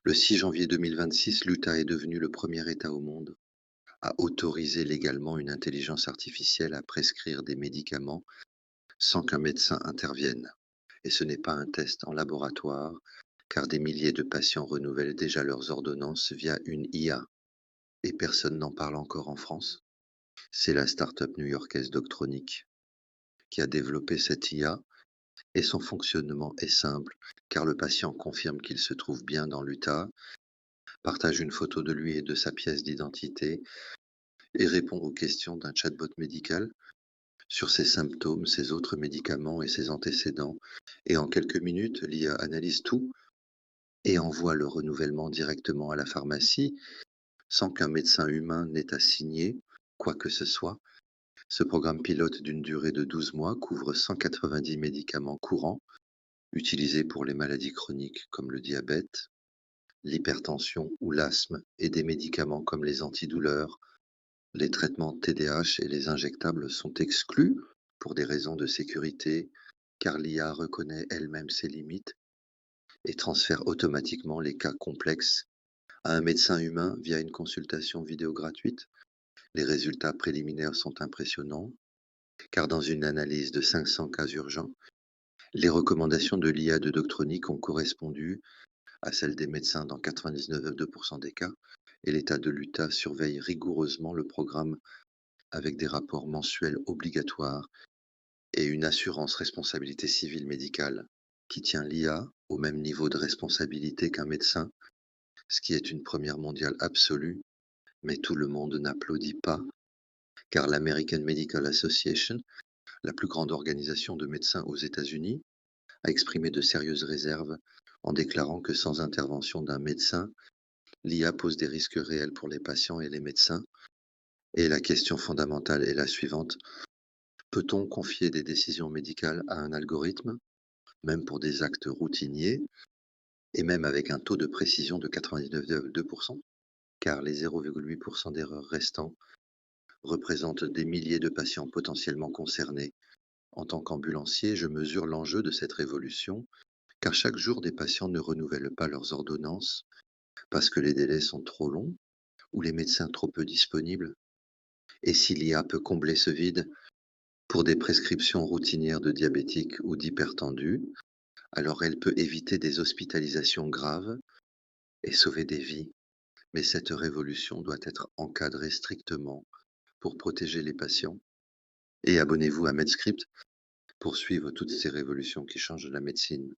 Le 6 janvier 2026, l'Utah est devenu le premier État au monde à autoriser légalement une intelligence artificielle à prescrire des médicaments sans qu'un médecin intervienne. Et ce n'est pas un test en laboratoire, car des milliers de patients renouvellent déjà leurs ordonnances via une IA. Et personne n'en parle encore en France. C'est la start-up new-yorkaise Doctronic qui a développé cette IA, et son fonctionnement est simple, car le patient confirme qu'il se trouve bien dans l'Utah, partage une photo de lui et de sa pièce d'identité et répond aux questions d'un chatbot médical sur ses symptômes, ses autres médicaments et ses antécédents. Et en quelques minutes, l'IA analyse tout et envoie le renouvellement directement à la pharmacie sans qu'un médecin humain n'ait à signer quoi que ce soit. Ce programme pilote d'une durée de 12 mois couvre 190 médicaments courants utilisés pour les maladies chroniques comme le diabète, l'hypertension ou l'asthme, et des médicaments comme les antidouleurs. Les traitements TDAH et les injectables sont exclus pour des raisons de sécurité, car l'IA reconnaît elle-même ses limites et transfère automatiquement les cas complexes à un médecin humain via une consultation vidéo gratuite. Les résultats préliminaires sont impressionnants, car dans une analyse de 500 cas urgents, les recommandations de l'IA de Doctronic ont correspondu à celles des médecins dans 99,2% des cas, et l'État de l'Utah surveille rigoureusement le programme avec des rapports mensuels obligatoires et une assurance responsabilité civile médicale qui tient l'IA au même niveau de responsabilité qu'un médecin, ce qui est une première mondiale absolue, mais tout le monde n'applaudit pas, car l'American Medical Association, la plus grande organisation de médecins aux États-Unis, a exprimé de sérieuses réserves en déclarant que sans intervention d'un médecin, l'IA pose des risques réels pour les patients et les médecins. Et la question fondamentale est la suivante: peut-on confier des décisions médicales à un algorithme, même pour des actes routiniers, et même avec un taux de précision de 99,2%, car les 0,8% d'erreurs restants représentent des milliers de patients potentiellement concernés. En tant qu'ambulancier, je mesure l'enjeu de cette révolution, car chaque jour des patients ne renouvellent pas leurs ordonnances parce que les délais sont trop longs ou les médecins trop peu disponibles. Et si l'IA peut combler ce vide pour des prescriptions routinières de diabétiques ou d'hypertendus, alors elle peut éviter des hospitalisations graves et sauver des vies. Mais cette révolution doit être encadrée strictement pour protéger les patients. Et abonnez-vous à Medscript pour suivre toutes ces révolutions qui changent la médecine.